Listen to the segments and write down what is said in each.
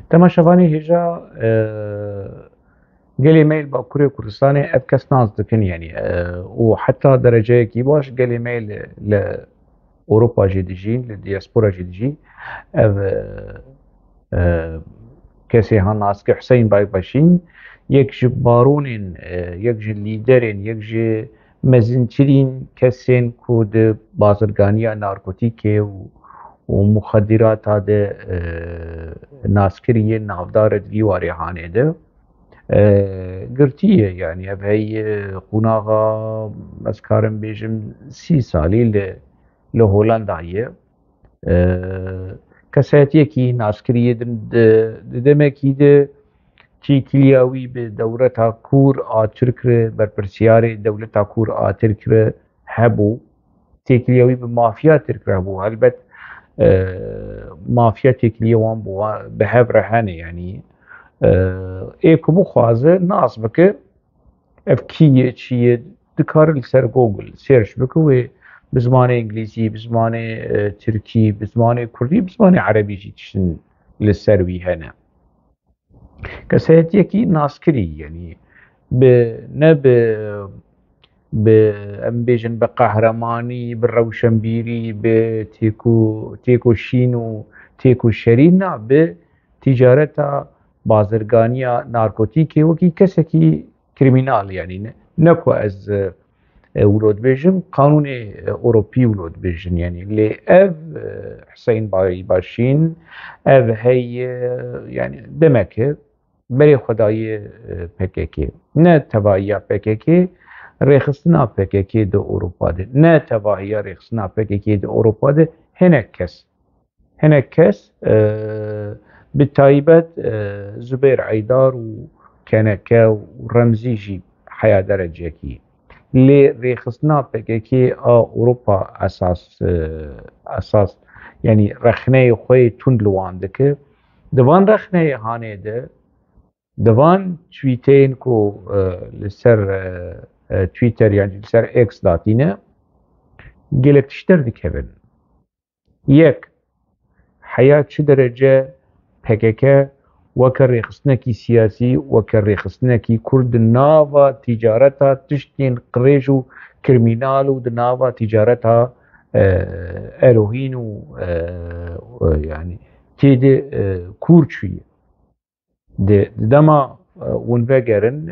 تماشاوانی هجا قالي ميل باكوري كردستاني اف كس ناز دكن يعني وحتى درجة كي باش قالي ميل لأوروبا جي ديجين للدياسبورا جي ديجي اف كسي هان ناسك حسين باي باشين يكجي بارونين يكجي ليدرين يكجي مزنترين كسين كود بازرگانيا ناركوتيكي ومخدرات هذا ناسكرية نافدار ديواري هاني ده قرتيه يعني هي قناغا مسكارم بيجم 30 سالي لهولندا هي كساتيه كي ناسكرية دمكي ده تي كلياوي بدورتها كور آتركر برپرسياري دولتها كور آتركر هبو تي كلياوي بمافيا تركر هبو هلبت مافيا تكلية وان بوا بهاف رهانه يعني ايكو بخوازه ناس بك اف كيه چيه دكار لسر جوجل سيرش بكو بزمان انجليزي بزمان تركي بزمان كردي بزمان عربي جي تشن لسر وي هنا كسيتي كي ناس كري يعني نب ام بيجن بقهرماني بالروشنبيري بتيكو شين وتيكو شرينا بتجارتها بازرگانيا ناركوتيكي وكي كسكي كريمينال يعني نكو از ولود بيجن قانوني اوروبي ولود بيجن يعني اللي اف حسين باي باشين اف هي يعني دمك بري خدای PKK نه تبعیه PKK رخصنا PKK de Avrupa de ne tebaiya rexsina PKK de Avrupa de hinek kes بالتايبت زبير عيدار وكنكا ورمزي جي حياة درجة اللي ريخصنا PKK أوروبا أساس يعني رخنه خوي تندلوان دكه دوان رخنه هانه ده دوان تويتين كو لسر تويتر يعني لسر اكس داتينه قلت تشتر دكهبن يك حياة شو درجة PKK وكر ريخصنكي سياسي وكر ريخصنكي كرد نافا تجارتها تشتين قريجو كرمينالو دنافا تجارتها اروهين يعني تيدي كورتشوية دما ونفجرن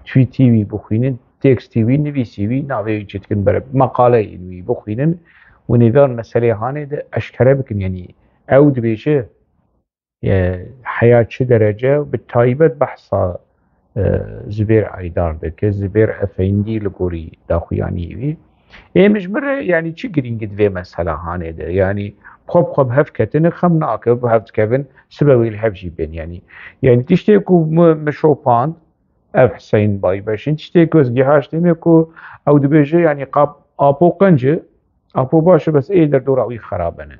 توی تیوی بخوینن تکست تیوی نویسیوی ناوی جتکن بر مقاله اینوی بخوینن و نویان مسئله هانه ده اشکره بکن يعني عود بيشه حياة شو درجة بالتايبت بحصة زبير عيدار دك زبير افندي لقوري داخو يعني ايه مجمرة يعني چي گرين قد في مسألة هانه ده يعني خب هفكتن خم ناكب هفت كفن سبوي الهفجي بين يعني تشتيكو مشوبان اف حسين باي باشين تشتيكو ازجيهاش تيميكو او دبيجي يعني قاب ابو قنجة ابو باشه بس ايه در دوراوي خرابنه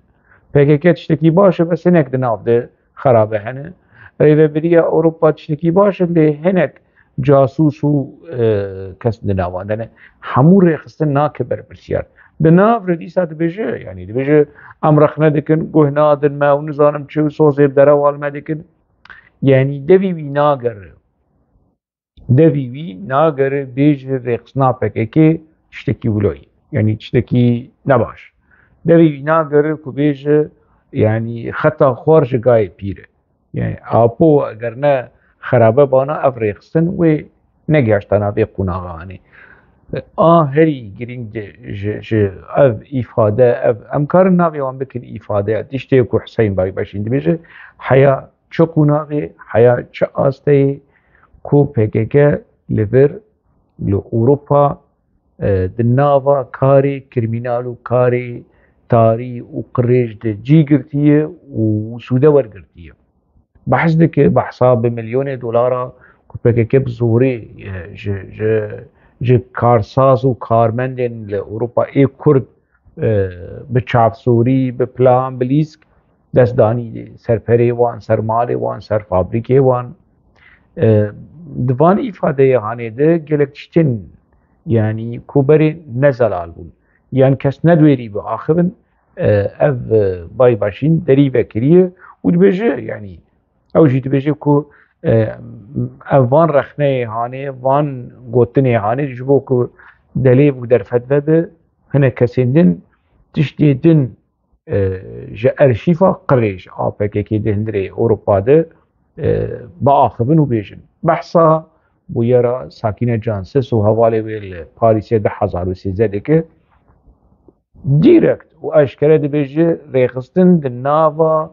PKK تشتكي باشه بس هناك دناف ده خرابه هنه ريفا بريا اوروبا تشتكي باشه اللي هناك جاسوس و كس دناوان دنه همو ريخستن ناكبر برسيار دناف رديسا دبيجي يعني دبيجي امرخنا دكن قهنا دن ما ونزانم چو سوزيب دروال ما دكن يعني دوي وي ناگر بيج ريخصنا PKK تشتكي ولوي يعني تشتكي نباش دوي ناگر كو بيج يعني خطا خورج قاي بيره يعني ابو اگر نه خرابه بانا اف ريخصن و نگاشتنا بي قناغاني هري گرين ج اف افاده اف امكار ناوي وان بكن افاده تشتكو حسين باي باشين دبيج حيا چو قناغي حيا چو آسته كو PKK لبر لأوروبا دنافا كاري كريمينالو كاري تاري وقريج دي جي قرتيه وسودور قرتيه بحث دك بحصا $1,000,000 كو PKK بزوري ج كارساز و كارمندن لأوروبا اي كرد بچاف سوري بپلان بليسك دست داني سرپري وان سرمالي وان سرفابريكي وان دوان ifade hane de gelekçtin yani kuberi nezalal bul yani kes nedveri bu ahibin ev bay başin deri vekiriye u dibêje yani او جي دبيجي كو وان رخنه هاني وان قوتني هاني جبو كو دليب ودرفت بب هنا كسندن تشتيدن جا ارشيفا قريش APK دهندري اوروبا ده باخبن وبيجن بحثا بو يرى ساكنة جانسس وهوالي ويل باريسيا ده 1013 که ديركت واشكره دبيجي ريخستن دنافا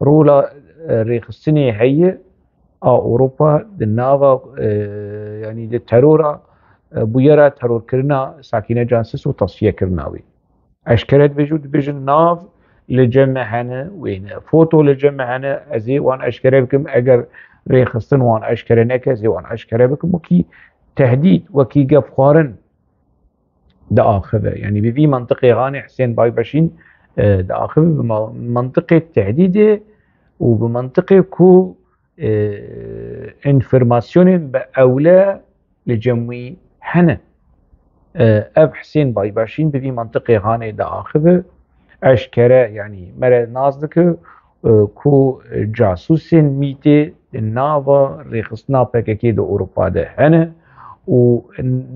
رولا ريخستني هي اوروبا دنافا يعني دترورا بويرا ترور كرنا ساكنة جانسس وتصفية كرناوي اشكره دبيجو دبيجن ناف لجمع هنا وين فوتو لجمع هنا ازي وان اشكره بكم اگر ريخستن وان اشكره نك ازي وان اشكره بكم وكي تهديد وكي قفخارن دا آخذه يعني بذي منطقة غاني حسين باي باشين دا آخذه بمنطقة تهديده وبمنطقة كو انفرماسيون بأولى لجمعي حنا أب حسين باي باشين بذي منطقة غاني دا آخذه أشكره يعني مرة نازدك كو جاسوسين ميتي النافا ريخصنا بككي دا أوروبا دا هنا و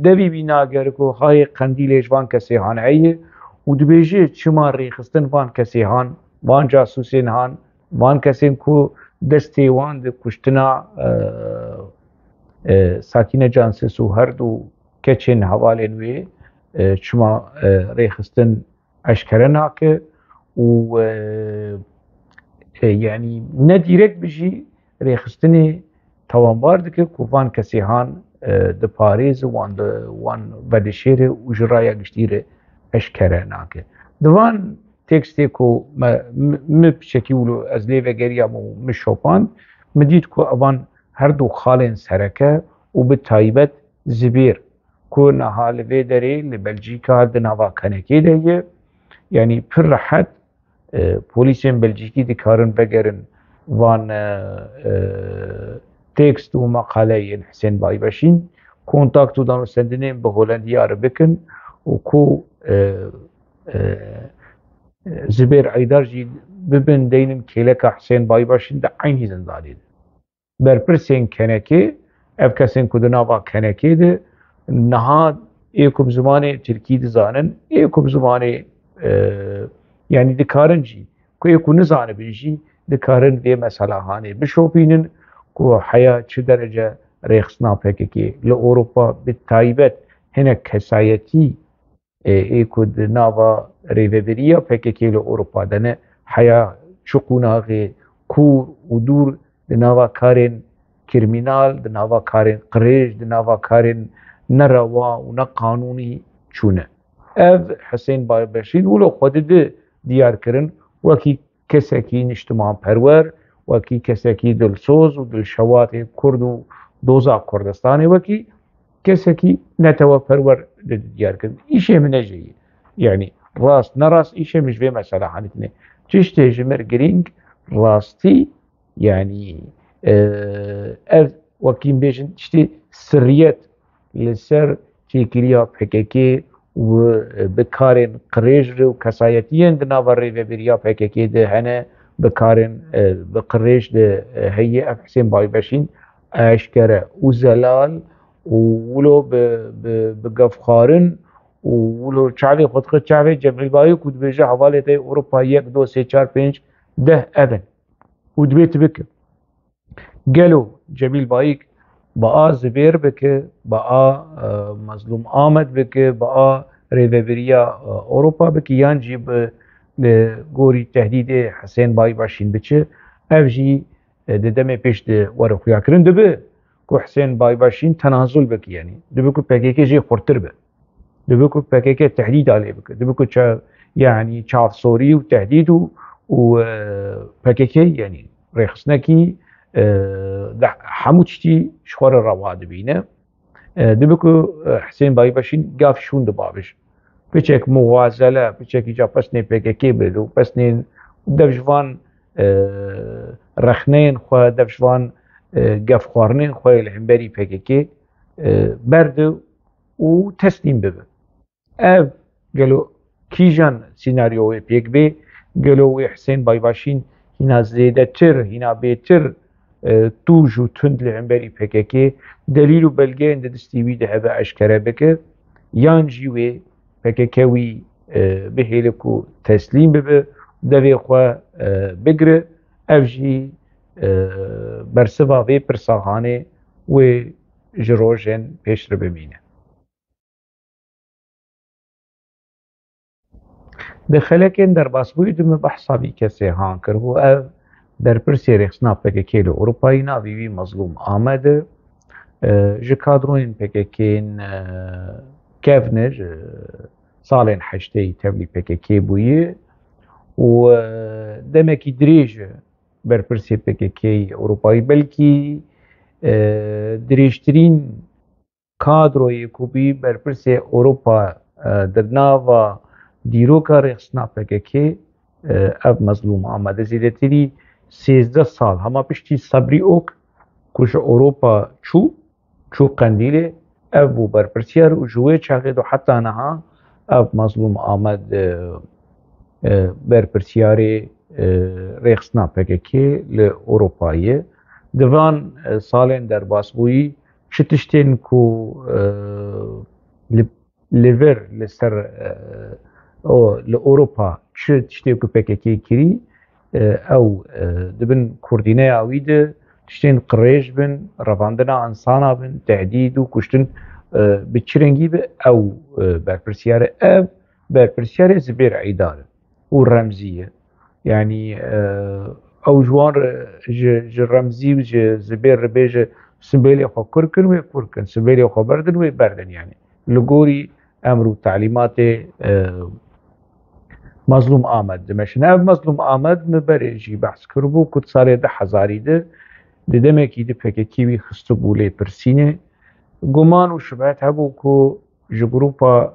دبی بیناگر کو های قندیلش وان کسی هان ایه و دبیجه چما ریخستن وان کسی هان وان جاسوسین هان وان کسین کو دستی وان ده کشتنا ساکینه جانسس و هر دو کچین حوالین وی چما ریخستن اشکره ناکه و يعني نديرك بجي ريخستني توانبار دكه كوفان كسي هان د پاریز وان بدشيره وجرايا گشتيره اشكره ناكه دوان تكستي كو مبشكيولو از ليفه گريا مو شوبان مديد كو اوان هر دو خالين سركه وبالتايبت زبير كو نهال في دري لبلجيكا دناوا كنكي ده يعني پر راحت پولیسین بلژیکی دکارن بگرن وان تكست و مقاله حسين باي باشين كونتاكتو دانو سندنين بهولنديا بكن وكو زبير عيدار جي ببن دينم كيلكا حسين باي باشين دا عيني زنداني برپرسين كنكي اف كسين كدناوا كنكي ده نهاد ايكم زماني تركي دزانن ايكم زماني يعني دكارن جي كو ايكو نزانه بنجي دكارن في مسألة هاني بشوبينن كو حياة چه درجة ريخصنا بككي لأوروبا بالتايبت هنا كسايتي ايكو ناوا ريفيبريا بككي لأوروبا دانا حياة شقوناغي كور ودور دناوا كارين كرمينال دناوا كارين قريج دناوا كارين نروا ونقانوني چونه اف حسين باي باشين ولو خود ده ديار كرن وكي كسكي نجتماع پرور وكي كسكي دلسوز و دلشوات كرد و دوزا كردستاني وكي كسكي نتوى پرور ديار كرن ايشه من اجي يعني راست نراست ايشه مش في مسألة حانتني تشتي جمر جرينج راستي يعني وكي بيجن تشتي سريات لسر تيكريا بحكاكي وبكارن قريج وكسايتين دناوا ريفيبريا بحكاكي ده هنا بكارن بقريش ده هي حسين باي باشين اشكره وزلال ولو بقفخارن ولو شعبي خود شعبي جميل باي كود بيجي حوالي تي اوروبا 1 2 3 4 5 10 ابن ودبيت بك قالوا جميل بايك بقى زبير بك بقى مظلوم آمد بك بقى ريفيبريا اوروبا بك يانجي گوری تهدید حسین باي باشین بچه اف جی دمه پیش ده ورخویا کرن دبه کو حسین باي باشین تنازل بك يعني دبه کو PKK جي خورتر به دبه کو PKK تهدید عليه بك دبه کو يعني چاف سوري وتهديد و PKK يعني ريخصنكي حمو تشتي شخور الرواد بينه دبه کو حسين باي باشين قاف شون دبابش بچك مغازله بچك جا پسنه PKK بدو پسنه دفجوان رخنين خو دفجوان قف خوارنين خو العنبري PKK بردو و تسليم ببه اف قالوا كيجان سيناريو بيك بي قالوا حسين باي باشين هنا زيادة تر هنا بيتر توج و تند لعنبری پککی دلیل و بلگه اند دستیوی ده هبه اشکره بکه یان جیوه پککوی بهیلکو تسلیم ببه دوی خواه بگره اف جی برسوا وی پرساهانه و جروجن پیش رو ببینه. دخلکن در باسبوی دم بحثا بی کسی هان کرد و اف در پرسی رخصنا پککی لأوروپایی ناویوی مظلوم آمده ji kadroyên PKK'in kevne ji salên heştê tevlî PKK bûye û demekî dirêj berpirsê PKK Ewropayî belkî dirêjtirîn kadroyê ku bî berpirsê Ewropa di nava dîroka rêxistina PKK ev mezlûm Amede zêdetirî 13 sal hema piştî Sabrî Ok ku ji Ewropa çû قندیل ev bû berpirsiyar û ji wê çaxê de heta niha ev mezlûm Amed berpirsiyarê rêxistina PKK li Ewropayê di van salên derbasbûyî çi tiştên ku li vir li ser li Ewropa çi tiştê ku PKK kirî ew dibin kurdîneya wî de tiştên qirêj bin, revandina insana bin, tehdîd û kuştin bi çi rengî be ew berpirsiyar e. Ev berpirsiyarê Zibêr Eîdar e û Remzî ye. Yanî ew ji wan ji Remzî û ji Zibêr re bêje sibêlê xwe kur kin wê kur kin, sibêlê xwe berdin wê berdin yanî. Li gorî emr û talîmatê mezlûm Amed dimeşin. Ev mezlûm Amed mi berê jî behs kiribû ku salê 2000 de di demekî di PKK wî xistibû lê pirsînê guman û şibhet hebû ku ji grûpa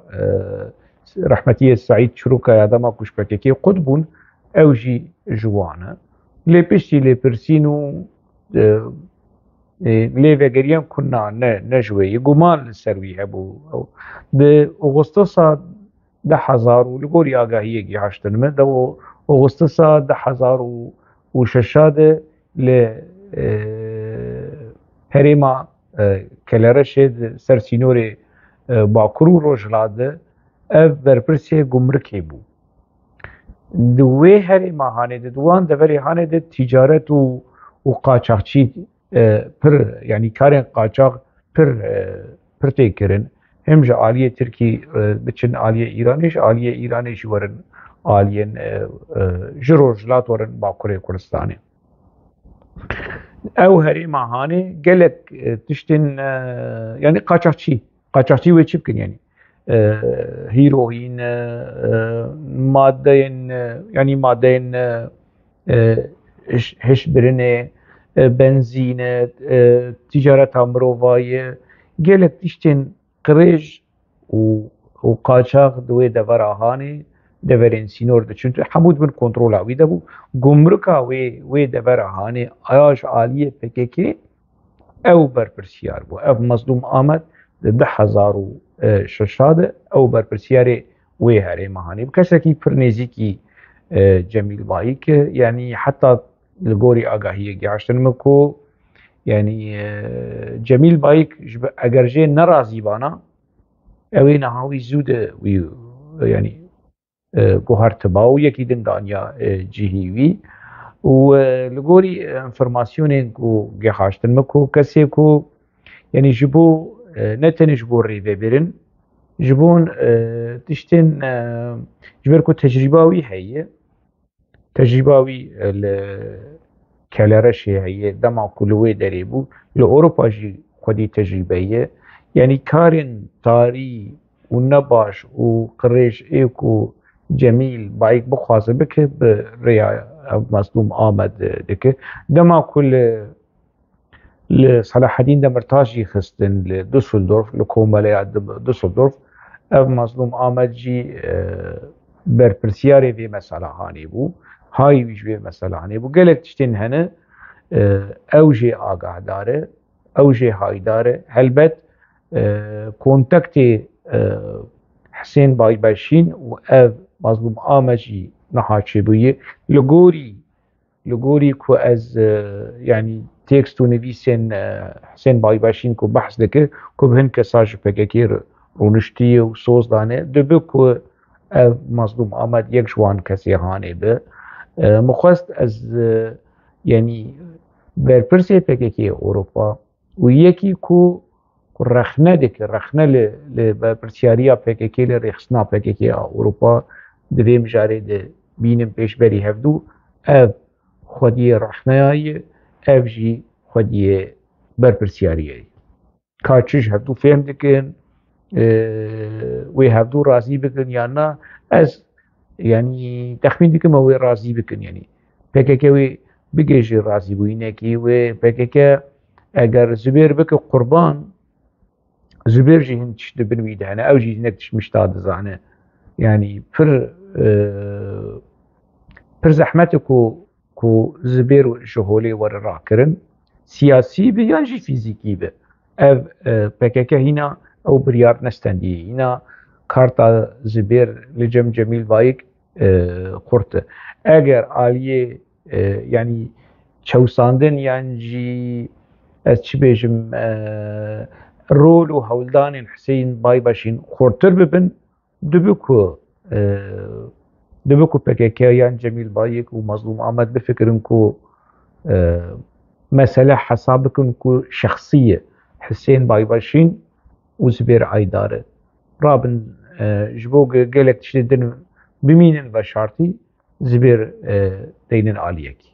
Rehmetiyê Saîd çîrokaya dema ku ji PKK qut bûn ew jî ji wan e. Lê piştî lêpirsîn û lêvegeriyan ku ne ji wê ye guman li ser wî hebû. Di Agostosa 2000 û li gorî agahiyê gihaştin me de Agostosa 2006 de li herêma Kelereşê ser sînorê Bakur û Rojhilat de ev berpirsê gumrikê bû. Di wê herêma hanê de di wan deverê hanê de tîcaret û qaçaxçî pir yanî karên qaçax pir tê kirin. Hem ji aliyê Tirkî biçin aliyê Îranê ji aliyê Îranê jî werin aliyên ji Rojhilat werin Bakurê Kurdistanê. Ew herêma hanê gelek tiştên yanî qaçaxçî wê çi bikin yanî hîroîn maddeyên hişbirinê benzînê tîcareta mirovayê gelek tiştên qirêj û qaçax di wê devera hanê deverên sînor diçin hemû dibin kontrola wî de bû gumrika wê devera hanê aya ji aliyê PKK ew berpirsiyar bû. Ev mezlûm Amed di 2006 de ew berpirsiyarê wê herêma hanê. Kesekî pir nêzîkî Cemîl Bayîk e yanî heta li gorî agahiyê gihaştin me ku yanî Cemîl Bayîk eger jê nerazîbana ew ê niha wî zû de wî yanî guhertiba û yekî din daniya cihî wî û li gorî informasyonên ku gihaştin me ku kesê ku yanî ji bo ne tenê ji bo rêvebirin ji bo tiştên ji ber ku tecrîba wî heye tecrîba wî li Kelereşê heye dema ku li wê derê bû li Ewropa jî xwedî tecrîbe ye yanî karên tarî û nebaş û qirêj ê ku Cemîl Bayîk bixwaze bike bi rêya mezlûm Amed dike. Dema ku li Selahedîn Demirtaş jî xistin li Düsseldorf li komeleya Düsseldorf ev mezlûm Amed jî berpirsiyarê vê mesela hanê bû hayî wî ji wê mesela hanê bû gelek tiştên hene ew jê agahdar e ew jê hayîdar e helbet kontaktê Hesên Baybeşîn û ev mezlûm Amed jî niha çêbûye li gorî ku ez yanî تكست ونویسین حسین بایباشین کو بحث دکه کو بهن کساج پککی رونشتی و سوز دانه دبی کو مظلوم آمد یک جوان کسی هانه به مخواست از یعنی برپرسی پککی اروپا و یکی کو رخنه دکه رخنه لبرپرسیاریا پککی لرخصنا پککی اروپا دوی مجاره ده بینم پیش بری هفدو خودی رخنه ev jî xwediyê berpirsiyariyê ka çi ji hevdû fêm dikin wê hevdû razî bikin yan na ez yanî texmîn dikim ew wê razî bikin yanî PKK wê bigê ji razîbûyînekî wê PKK eger Zubêr bike qurban Zubêr jî hin tişt dibin wî de hene ew jî hinek tişt mişta dizane yanî pir zehmet ku Zubêr ji holê were rakirin siyasî bi yan jî fîzîkî bi ev PKK hîna ew biryar nestendiyê hîna karta Zubêr li cem Cemîl Bayik xurt eger aliyê yanî çewsandin yan jî ez çi bêjim rol û hewldanên Hüseyin Baybaşîn xurttir bibin dibi ku PKK yan Cemîl Bayik û Mazlûm Ahmed bifikirin ku mesele hesa bikin ku şexsî Hüseyin Baybaşîn û Zubêr Aydar e rabin ji bo gelek tiştê din bimînin veşartî Zubêr deynin aliyekî